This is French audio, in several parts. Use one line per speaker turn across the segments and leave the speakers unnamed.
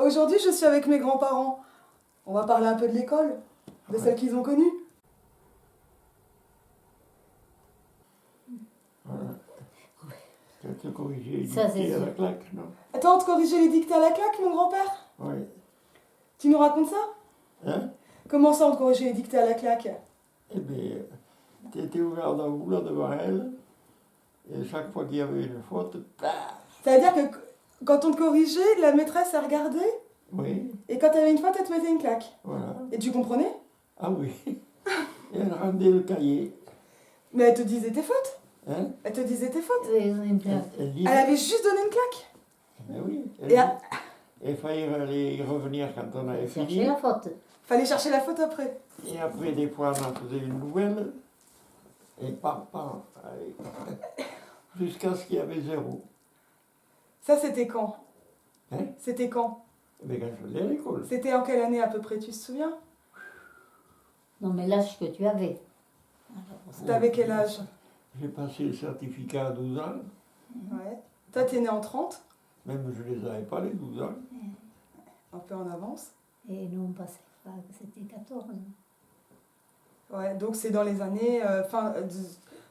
Aujourd'hui, je suis avec mes grands-parents. On va parler un peu de l'école, de celle qu'ils ont connue.
Voilà. Tu as tout corrigé,
Ça, c'est
dicté à la
sûr.
claque, non?
Attends, on te corrigeait les dictées à la claque, mon grand-père?
Oui.
Tu nous racontes ça?
Hein?
Comment ça, on te corrigeait les dictées à la claque?
Eh bien, tu étais ouvert dans le boulot devant elle, et chaque fois qu'il y avait une faute, paf!
Ça veut dire que quand on te corrigeait, la maîtresse, elle regardait,
Oui,
et quand t'avais une faute, elle te mettait une claque.
voilà.
Et tu comprenais?
Ah oui. Et elle rendait le cahier.
Mais elle te disait tes fautes.
Hein?
Elle te disait tes fautes.
Oui, ils ont une claque.
Elle
Elle
disait.
avait juste donné une claque.
Mais oui.
Et
Il fallait aller y revenir quand on avait
Chercher
fini.
la faute.
fallait chercher la faute après.
Et après, des fois, on en faisait une nouvelle. Et pam, allez. Jusqu'à ce qu'il y avait 0.
Ça, c'était quand?
Hein?
C'était quand?
Mais quand je faisais à l'école.
C'était en quelle année à peu près, tu te souviens?
Non, mais l'âge que tu avais. Alors,
T'avais quel âge?
J'ai passé le certificat à 12 ans.
Ouais. Toi, t'es né en 30,
Même je ne les avais pas, les 12 ans.
un peu en avance.
Et nous, on passait pas, c'était 14.
Ouais, donc c'est dans les années,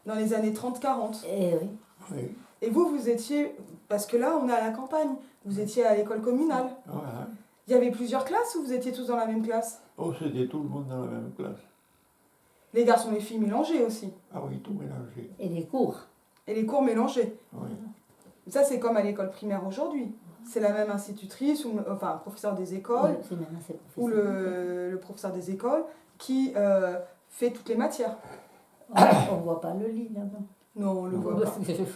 dans les années 30-40.
Eh oui.
Oui.
Et vous étiez, parce que là, on est à la campagne, vous étiez à l'école communale.
Voilà.
Il y avait plusieurs classes ou vous étiez tous dans la même classe?
Oh, c'était tout le monde dans la même classe.
Les garçons et les filles mélangés aussi.
Ah oui, tout mélangé.
Et les cours.
Et les cours mélangés.
Oui.
Ça, c'est comme à l'école primaire aujourd'hui. C'est la même institutrice, ou, enfin, professeur des écoles,
Oui, c'est même assez
ou
professionnel.
le professeur des écoles qui fait toutes les matières.
On voit pas le lit là-bas.
Non, on le voit pas.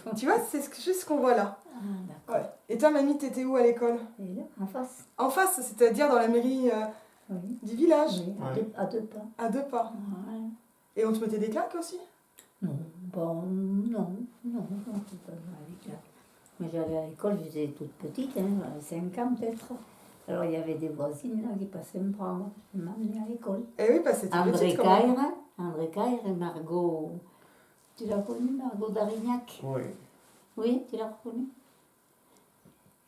Ah,
Tu vois, c'est juste ce qu'on voit là.
d'accord.
Ouais. Et toi, mamie, t'étais où à l'école?
Et là, en face.
En face, c'est-à-dire dans la mairie
Oui.
du village,
Oui,
Ouais.
à deux pas.
à 2 pas.
Ouais.
Et on te mettait des claques aussi?
Non, bon, non, c'est pas mal les claques. Mais j'allais à l'école, j'étais toute petite, hein, j'avais 5 ans peut-être. Alors il y avait des voisines là qui passaient me prendre, m'amener à l'école.
Eh oui, parce que c'était
André
petite quand même.
Caire, André Caire et Margot. Tu l'as connue, Margot d'Arignac?
Oui.
Oui, tu l'as reconnue?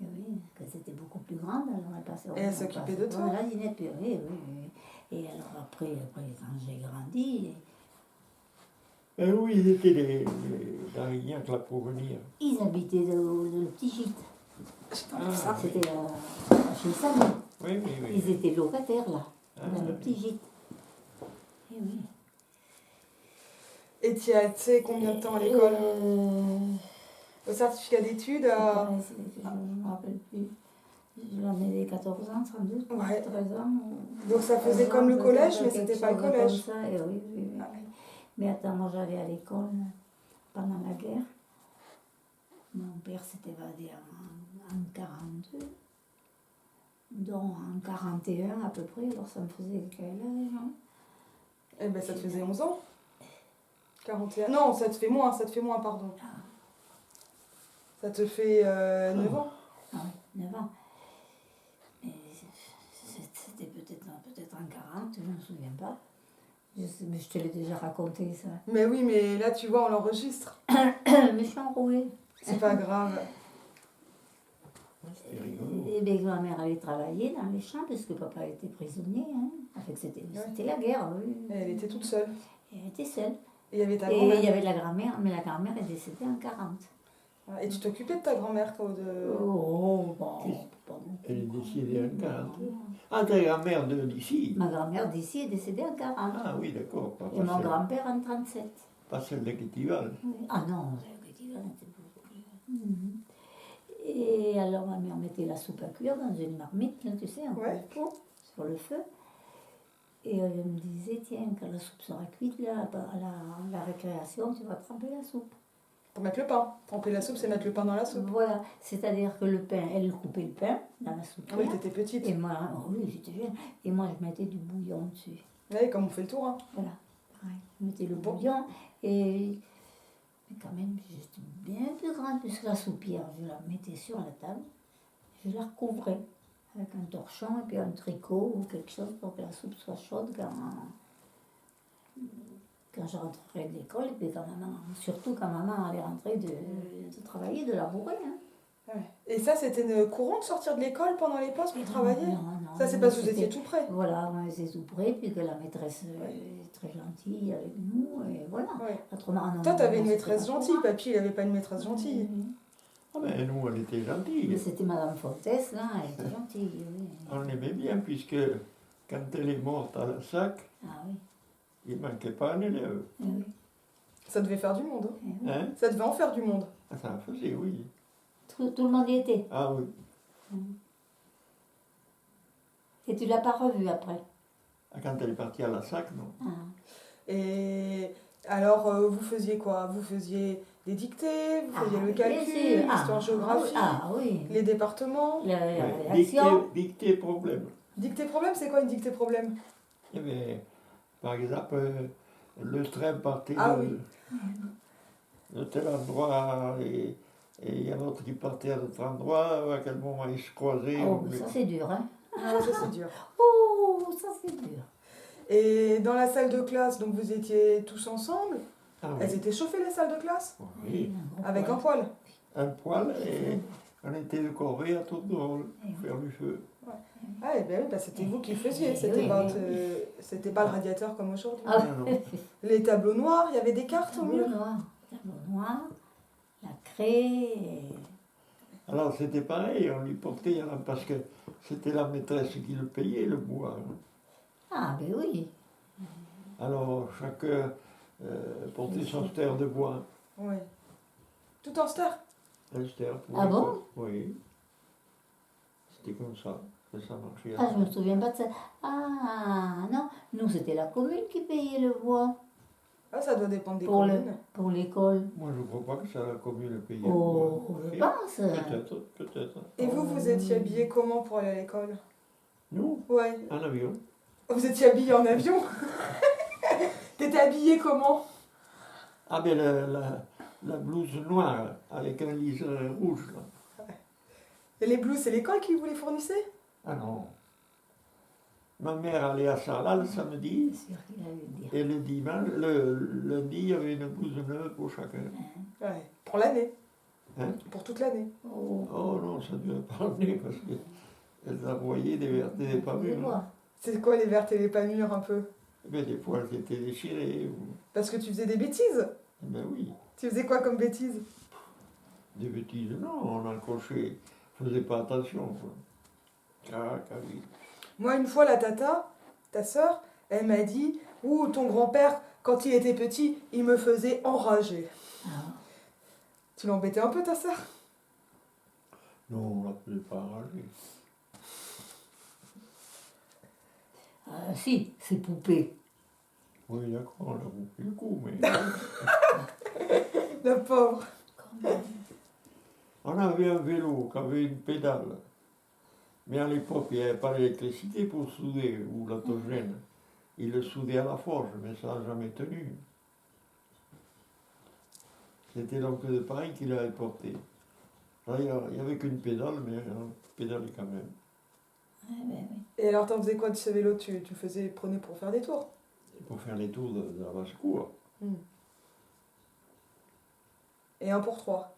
Et oui, que c'était beaucoup plus grande, alors elle passait.
Et elle s'occupait de toi?
Voilà, Ginette, oui. Et alors après quand j'ai grandi,
Eh oui, ils étaient d'Arignac là pour venir.
ils habitaient dans le petit gîte.
Ah,
C'était chez Samy.
oui, oui, oui.
Ils étaient locataires là,
Ah,
dans le
oui.
petit gîte. Et oui.
Et tu as été combien de temps à l'école?
Euh,
Au certificat d'études
je ne me rappelle plus. J'en avais 14 ans, sans doute,
Ouais.
13 ans.
Donc ça faisait
13
comme le
ans,
collège, mais
quelque
c'était pas le
chose
collège.
Comme ça, et oui, oui. Mais attends, moi j'allais à l'école pendant la guerre. Mon père s'est évadé en 42. Donc en 41 à peu près, alors ça me faisait quel âge, hein?
Eh ben ça te faisait 11 ans. 41. Non, ça te fait moins, pardon. Ça te fait 9 ans.
Ah oui, 9 ans. Mais c'était peut-être en 40, je ne me souviens pas. Mais je te l'ai déjà raconté ça.
Mais oui, mais là tu vois, on l'enregistre.
Mais je suis enrouée.
C'est pas grave.
C'était rigolo.
Et bien ma mère allait travailler dans les champs parce que papa était prisonnier. Hein. Enfin, c'était la guerre, oui.
Et elle était toute seule.
Et elle était seule.
Et il y avait ta
Et
grand-mère.
il y avait la grand-mère, mais la grand-mère est décédée en 40.
Et tu t'occupais de ta grand-mère quand de...
Oh, bon.
Elle est décédée en 40. Ah, ta grand-mère d'ici?
Ma grand-mère d'ici est décédée en 40.
Ah oui, d'accord. Pas
Et mon
celle-
grand-père en 37.
Pas celle de Kétival.
Oui. Ah non, le Kétival était beaucoup plus. Et alors ma mère mettait la soupe à cuire dans une marmite, là, tu sais, un
Ouais.
pot sur le feu. Et elle me disait, tiens, quand la soupe sera cuite, là, à la récréation, tu vas tremper la soupe.
Pour mettre le pain. Tremper la soupe, c'est mettre le pain dans la soupe.
Voilà, c'est-à-dire que le pain, elle coupait le pain dans la soupe.
Oui, t'étais petite.
Et moi, oh oui, j'étais jeune. Et moi, je mettais du bouillon dessus.
Oui, comme on fait le tour. Hein.
Voilà, pareil. Je mettais le
Bon.
bouillon et... Mais quand même, j'étais bien plus grande puisque la soupière, je la mettais sur la table, je la recouvrais avec un torchon et puis un tricot ou quelque chose pour que la soupe soit chaude quand je rentrerai de l'école et puis quand maman, surtout quand maman allait rentrer de travailler, de labourer. Hein.
Ouais. Et ça, c'était courant de sortir de l'école pendant les pauses pour travailler?
Non, non.
Ça, c'est
non,
parce que vous
c'était-
étiez tout près.
Voilà, on était tout près, puis que la maîtresse
Ouais.
est très gentille avec nous, et voilà.
Ouais.
Autrement, non,
Toi,
non,
t'avais
non,
une
c'était
maîtresse
pas
gentille.
courant.
Papy, il avait pas une maîtresse gentille.
Oui.
Ah ben nous, on était
Mais
gentils.
c'était Madame Fontès, là, elle était gentille, oui.
On l'aimait bien, puisque quand elle est morte à la SAC,
Ah oui,
il ne manquait pas un élève.
eh oui,
Ça devait faire du monde. Hein.
eh oui.
Hein?
Ça devait en faire du monde.
Ah, ça en faisait, oui.
Tout le monde y était.
Ah oui.
Et tu l'as pas revu après.
Ah, quand elle est partie à la SAC, non.
Ah.
Et alors, vous faisiez quoi? Vous faisiez des dictées, vous faisiez le
bien
calcul,
sûr.
l'histoire-géographie,
Ah oui.
les départements.
La
Ouais,
réaction.
dictée problème.
Dictée-problème, c'est quoi une dictée-problème?
Eh bien, par exemple, le train partait
Ah
de tel endroit et il y a l'autre qui partait à l'autre endroit, à quel moment ils se croisaient.
Oh, ça c'est dur, hein.
Ah, ça c'est dur.
Oh, ça c'est dur.
Et dans la salle de classe, donc vous étiez tous ensemble?
Ah oui.
Elles étaient chauffées les salles de classe?
Oui,
Avec un poêle?
un poêle et on était de corvée à tour de rôle pour faire du feu.
Ah, et ben oui, bah, c'était vous qui le faisiez,
Oui,
c'était
oui,
pas,
oui.
c'était pas le radiateur comme aujourd'hui.
Ah
Non, non.
Les tableaux noirs, il y avait des cartes au
Tableau
mur?
noir, la craie.
Alors c'était pareil, on lui portait, parce que c'était la maîtresse qui le payait, le bois.
Ah, ben oui.
Alors chacun portait son ster de bois.
Oui. Tout en star?
Un ster pour
Ah
l'école.
bon?
Oui. C'était comme ça que ça marchait.
Ah, je me souviens pas de ça. Ah, non, nous c'était la commune qui payait le bois
Ah, ça doit dépendre des
pour le-
communes.
pour l'école.
Moi je ne crois pas que ça la commune payait.
Oh,
le bois.
je pense.
Peut-être, peut-être.
Et vous, vous étiez habillés comment pour aller à l'école?
Nous,
Ouais.
en avion.
Vous étiez habillés en avion? T'étais habillé comment?
Ah ben la blouse noire avec un liseré rouge. Là.
Et les blouses, c'est l'école qui vous les fournissait?
Ah non. Ma mère allait à Sarlat le samedi
C'est sûr qu'il a eu dire.
et le dimanche, le lundi, il y avait une blouse neuve pour chacun.
Ouais. Pour l'année.
Hein?
Pour toute l'année.
Oh,
Oh non, ça ne devait pas emmener parce qu'elles envoyaient des vertes et des pas
les
mûres.
bois.
C'est quoi les vertes et les pas mûres un peu?
Mais des fois, elles étaient déchirées.
Parce que tu faisais des bêtises.
Ben oui,
Tu faisais quoi comme bêtises?
des bêtises. Non, on encochait. Je ne faisais pas attention. Quoi. Ah, oui.
Moi, une fois, la tata, ta sœur, elle m'a dit, ouh, ton grand-père, quand il était petit, il me faisait enrager.
Ah,
Tu l'embêtais un peu, ta sœur?
Non, on ne la faisait pas enrager.
si, c'est poupée.
Oui, d'accord, on a bouffé le coup, mais...
La pauvre.
Quand même.
On avait un vélo qui avait une pédale. Mais à l'époque, il n'y avait pas d'électricité pour souder ou l'autogène. Il le soudait à la forge, mais ça n'a jamais tenu. C'était l'oncle de Paris qui l'avait porté. D'ailleurs, il n'y avait qu'une pédale, mais on pédalait quand même.
Ouais, ben oui.
Et alors, t'en faisais quoi de ce vélo? Tu le faisais, prenais pour faire des tours?
Et pour faire les tours de la basse-cour.
Et un pour trois.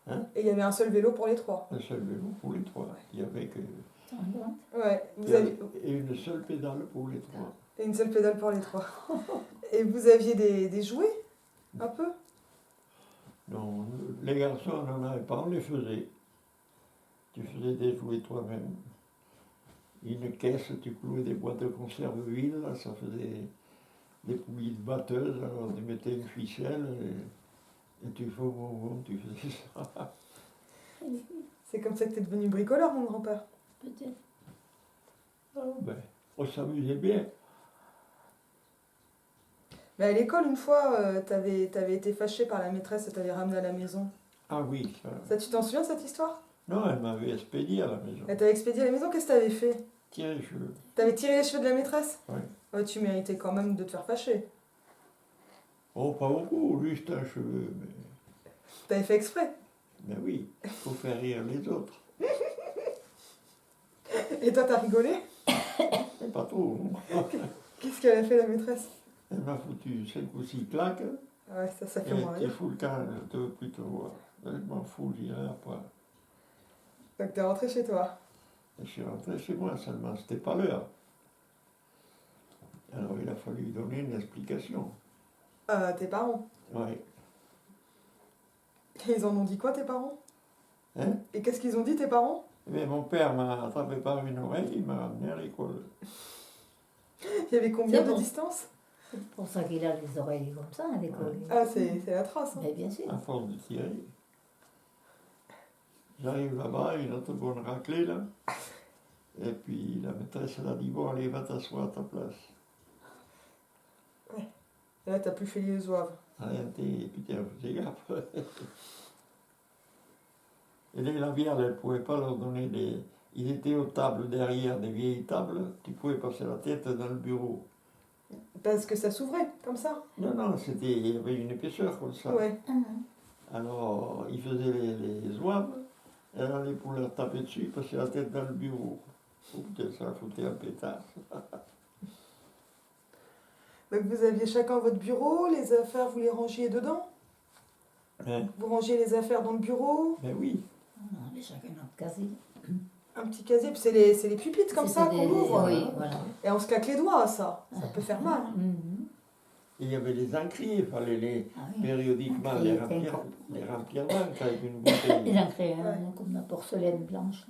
Hein?
Et il y avait un seul vélo pour les trois.
Un seul vélo pour les trois. Il y avait que...
Tu te rends compte?
Ouais. Vous aviez...
Et une seule pédale pour les trois.
Et une seule pédale pour les trois. Et vous aviez des jouets? Un peu?
Non, les garçons, on n'en avait pas, on les faisait. Tu faisais des jouets toi-même. Une caisse, tu clouais des boîtes de conserve vides, là, ça faisait des poulies de batteuses, alors tu mettais une ficelle et tu fais au bonbon, tu faisais ça.
C'est comme ça que t'es devenu bricoleur, mon grand-père.
Peut-être.
Ah, ben, on s'amusait bien.
Mais à l'école, une fois, t'avais été fâché par la maîtresse et t'avais ramené à la maison.
Ah oui, ça.
Ça, tu t'en souviens de cette histoire?
Non, elle m'avait expédié à la maison.
Elle t'avait expédié à la maison, qu'est-ce que t'avais fait?
Tiens, les cheveux.
T'avais tiré les cheveux de la maîtresse?
Ouais.
Ouais, tu méritais quand même de te faire fâcher.
Oh, pas beaucoup, juste un cheveu, mais...
T'avais fait exprès.
Mais oui, il faut faire rire les autres.
Et toi, t'as rigolé?
Pas trop.
Qu'est-ce qu'elle a fait, la maîtresse?
Elle m'a foutu 5 ou 6 claques.
Ouais, ça fait
Et
moins
t'es
rire.
fou le camp, je ne veux plus te voir. Je m'en fous, j'irai après.
Donc t'es rentré chez toi.
Et je suis rentré chez moi, seulement c'était pas l'heure. Alors il a fallu donner une explication.
Tes parents.
Ouais.
Et ils en ont dit quoi tes parents?
Hein?
Et qu'est-ce qu'ils ont dit tes parents?
Mais mon père m'a attrapé par une oreille, il m'a ramené à l'école.
Il y avait combien
C'est
de
bon.
distance?
C'est pour ça qu'il a les oreilles comme ça à l'école.
Ah, c'est la trace. Hein.
Mais bien sûr.
À force de tirer. J'arrive là-bas, une autre bonne raclée là. Et puis la maîtresse elle a dit bon allez va t'asseoir à ta place.
Et là, t'as plus fait les zouaves.
Rien t'es, putain, fais gaffe. Et les labiales, elle ne pouvait pas leur donner des. Ils étaient aux tables derrière, des vieilles tables, tu pouvais passer la tête dans le bureau.
Parce que ça s'ouvrait, comme ça.
Non, non, il y avait une épaisseur comme ça.
Ouais.
Alors, ils faisaient les zouaves, elle allait pour leur taper dessus, passer la tête dans le bureau. Oh, putain, ça foutait un pétard.
Donc vous aviez chacun votre bureau, les affaires, vous les rangiez dedans?
Hein?
Vous rangiez les affaires dans le bureau?
Mais oui,
On avait chacun notre casier.
Un petit casier, puis c'est les pupitres comme ça
C'était
qu'on ouvre.
Oui, voilà.
Et on se claque les doigts, ça. Ça peut faire mal.
Mhm.
il y avait les encriers, il fallait les,
Ah oui.
périodiquement
Encriers,
les remplir d'encre avec une
Il
bouteille.
en créait un comme la porcelaine blanche.